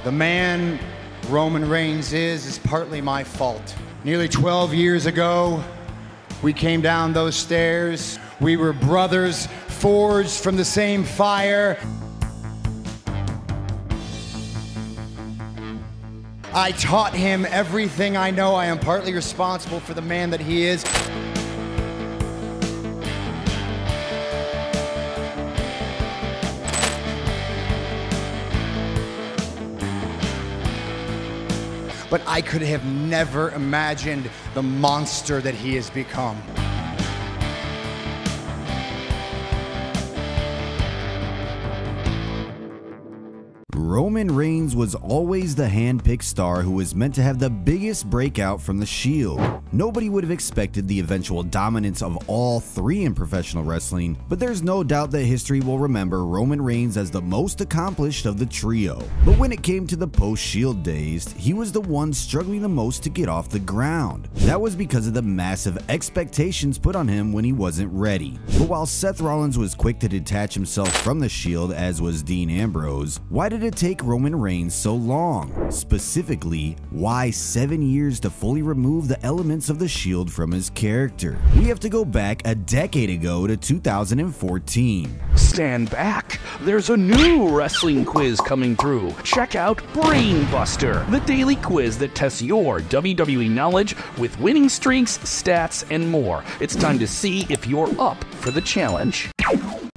The man Roman Reigns is partly my fault. Nearly 12 years ago, we came down those stairs. We were brothers, forged from the same fire. I taught him everything I know. I am partly responsible for the man that he is. But I could have never imagined the monster that he has become. Roman Reigns was always the hand-picked star who was meant to have the biggest breakout from the Shield. Nobody would have expected the eventual dominance of all three in professional wrestling, but there's no doubt that history will remember Roman Reigns as the most accomplished of the trio. But when it came to the post-Shield days, he was the one struggling the most to get off the ground. That was because of the massive expectations put on him when he wasn't ready. But while Seth Rollins was quick to detach himself from the Shield, as was Dean Ambrose, why did it take Roman Reigns so long? Specifically, why 7 years to fully remove the elements of the Shield from his character? We have to go back a decade ago to 2014. Stand back, there's a new wrestling quiz coming through. Check out BrainBuster, the daily quiz that tests your WWE knowledge with winning streaks, stats, and more. It's time to see if you're up for the challenge.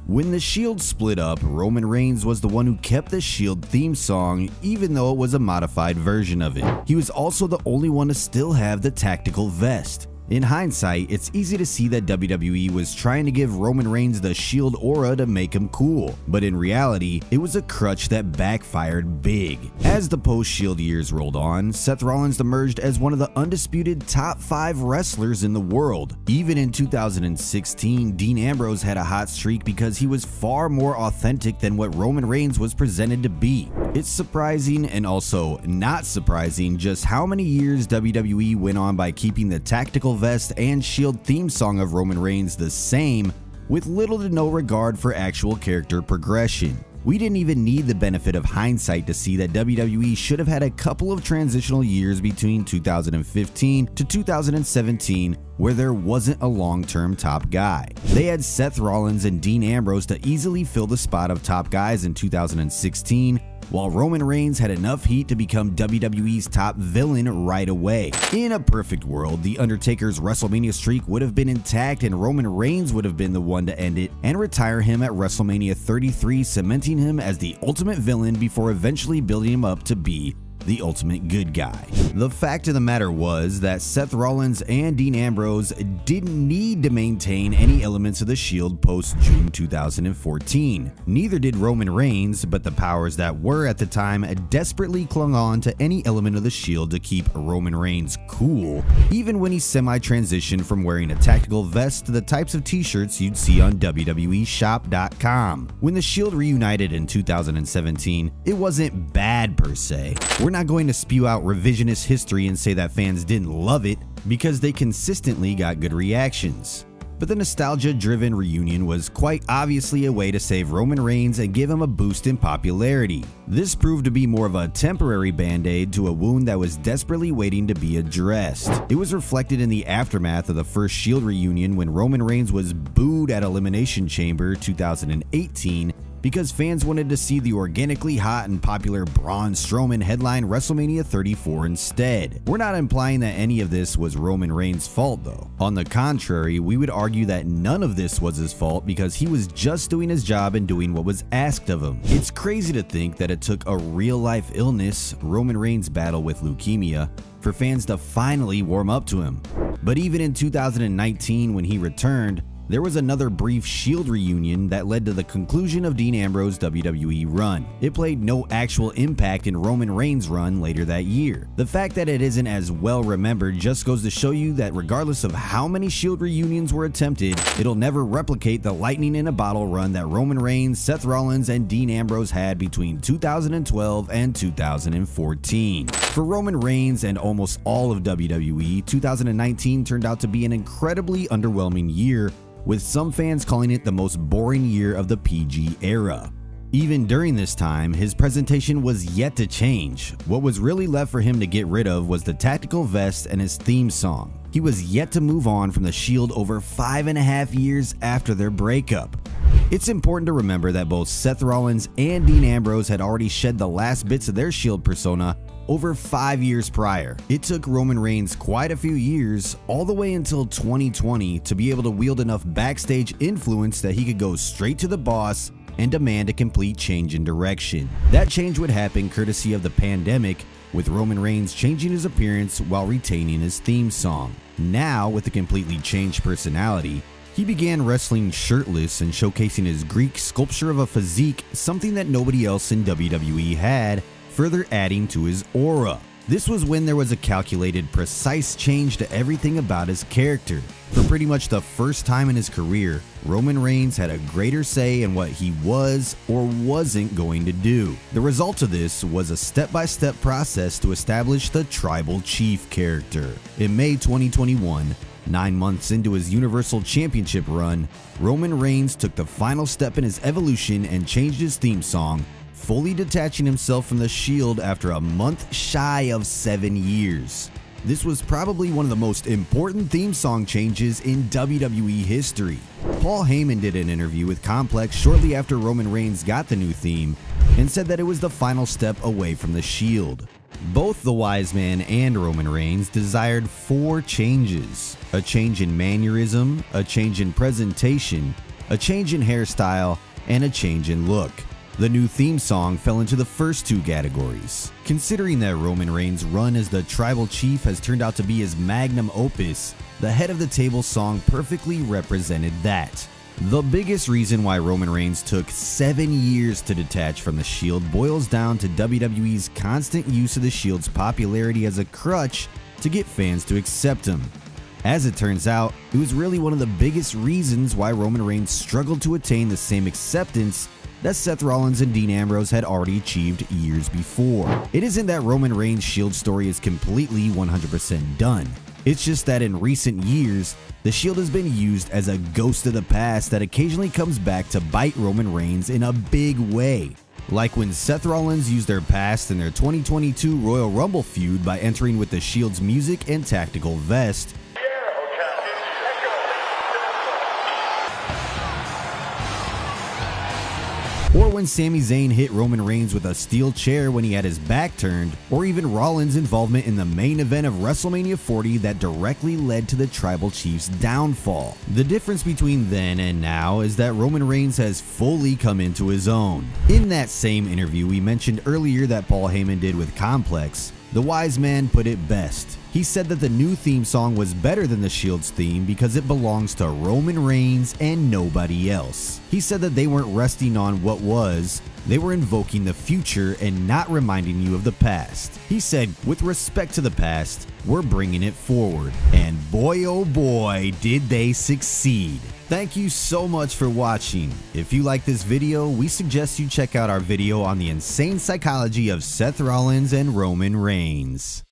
When the Shield split up, Roman Reigns was the one who kept the Shield theme song, even though it was a modified version of it. He was also the only one to still have the tactical vest. In hindsight, it's easy to see that WWE was trying to give Roman Reigns the Shield aura to make him cool, but in reality, it was a crutch that backfired big. As the post-Shield years rolled on, Seth Rollins emerged as one of the undisputed top 5 wrestlers in the world. Even in 2016, Dean Ambrose had a hot streak because he was far more authentic than what Roman Reigns was presented to be. It's surprising and also not surprising just how many years WWE went on by keeping the tactical vest and Shield theme song of Roman Reigns the same, with little to no regard for actual character progression. We didn't even need the benefit of hindsight to see that WWE should have had a couple of transitional years between 2015 to 2017 where there wasn't a long-term top guy. They had Seth Rollins and Dean Ambrose to easily fill the spot of top guys in 2016, while Roman Reigns had enough heat to become WWE's top villain right away. In a perfect world, The Undertaker's WrestleMania streak would have been intact and Roman Reigns would have been the one to end it and retire him at WrestleMania 33, cementing him as the ultimate villain before eventually building him up to be the ultimate good guy. The fact of the matter was that Seth Rollins and Dean Ambrose didn't need to maintain any elements of the Shield post-June 2014. Neither did Roman Reigns, but the powers that were at the time desperately clung on to any element of the Shield to keep Roman Reigns cool, even when he semi-transitioned from wearing a tactical vest to the types of t-shirts you'd see on WWEshop.com. When the Shield reunited in 2017, it wasn't bad per se. We're not going to spew out revisionist history and say that fans didn't love it, because they consistently got good reactions. But the nostalgia-driven reunion was quite obviously a way to save Roman Reigns and give him a boost in popularity. This proved to be more of a temporary band-aid to a wound that was desperately waiting to be addressed. It was reflected in the aftermath of the first Shield reunion when Roman Reigns was booed at Elimination Chamber 2018 because fans wanted to see the organically hot and popular Braun Strowman headline WrestleMania 34 instead. We're not implying that any of this was Roman Reigns' fault though. On the contrary, we would argue that none of this was his fault because he was just doing his job and doing what was asked of him. It's crazy to think that it took a real-life illness, Roman Reigns' battle with leukemia, for fans to finally warm up to him. But even in 2019 when he returned, there was another brief Shield reunion that led to the conclusion of Dean Ambrose's WWE run. It played no actual impact in Roman Reigns' run later that year. The fact that it isn't as well remembered just goes to show you that regardless of how many Shield reunions were attempted, it'll never replicate the lightning in a bottle run that Roman Reigns, Seth Rollins, and Dean Ambrose had between 2012 and 2014. For Roman Reigns and almost all of WWE, 2019 turned out to be an incredibly underwhelming year, with some fans calling it the most boring year of the PG era. Even during this time, his presentation was yet to change. What was really left for him to get rid of was the tactical vest and his theme song. He was yet to move on from the Shield over 5.5 years after their breakup. It's important to remember that both Seth Rollins and Dean Ambrose had already shed the last bits of their Shield persona over 5 years prior. It took Roman Reigns quite a few years, all the way until 2020, to be able to wield enough backstage influence that he could go straight to the boss and demand a complete change in direction. That change would happen courtesy of the pandemic, with Roman Reigns changing his appearance while retaining his theme song. Now, with a completely changed personality, he began wrestling shirtless and showcasing his Greek sculpture of a physique, something that nobody else in WWE had, further adding to his aura. This was when there was a calculated, precise change to everything about his character. For pretty much the first time in his career, Roman Reigns had a greater say in what he was or wasn't going to do. The result of this was a step-by-step process to establish the Tribal Chief character. In May 2021, 9 months into his Universal Championship run, Roman Reigns took the final step in his evolution and changed his theme song, fully detaching himself from the Shield after a month shy of 7 years. This was probably one of the most important theme song changes in WWE history. Paul Heyman did an interview with Complex shortly after Roman Reigns got the new theme and said that it was the final step away from the Shield. Both the Wise Man and Roman Reigns desired 4 changes: a change in mannerism, a change in presentation, a change in hairstyle, and a change in look. The new theme song fell into the first 2 categories. Considering that Roman Reigns' run as the Tribal Chief has turned out to be his magnum opus, the Head of the Table song perfectly represented that. The biggest reason why Roman Reigns took 7 years to detach from the Shield boils down to WWE's constant use of the Shield's popularity as a crutch to get fans to accept him. As it turns out, it was really one of the biggest reasons why Roman Reigns struggled to attain the same acceptance that Seth Rollins and Dean Ambrose had already achieved years before. It isn't that Roman Reigns' Shield story is completely 100% done. It's just that in recent years, the Shield has been used as a ghost of the past that occasionally comes back to bite Roman Reigns in a big way. Like when Seth Rollins used their past in their 2022 Royal Rumble feud by entering with the Shield's music and tactical vest, or when Sami Zayn hit Roman Reigns with a steel chair when he had his back turned, or even Rollins' involvement in the main event of WrestleMania 40 that directly led to the Tribal Chief's downfall. The difference between then and now is that Roman Reigns has fully come into his own. In that same interview we mentioned earlier that Paul Heyman did with Complex, the Wise Man put it best. He said that the new theme song was better than the Shield's theme because it belongs to Roman Reigns and nobody else. He said that they weren't resting on what was, they were invoking the future and not reminding you of the past. He said, with respect to the past, we're bringing it forward. And boy oh boy did they succeed. Thank you so much for watching. If you like this video, we suggest you check out our video on the insane psychology of Seth Rollins and Roman Reigns.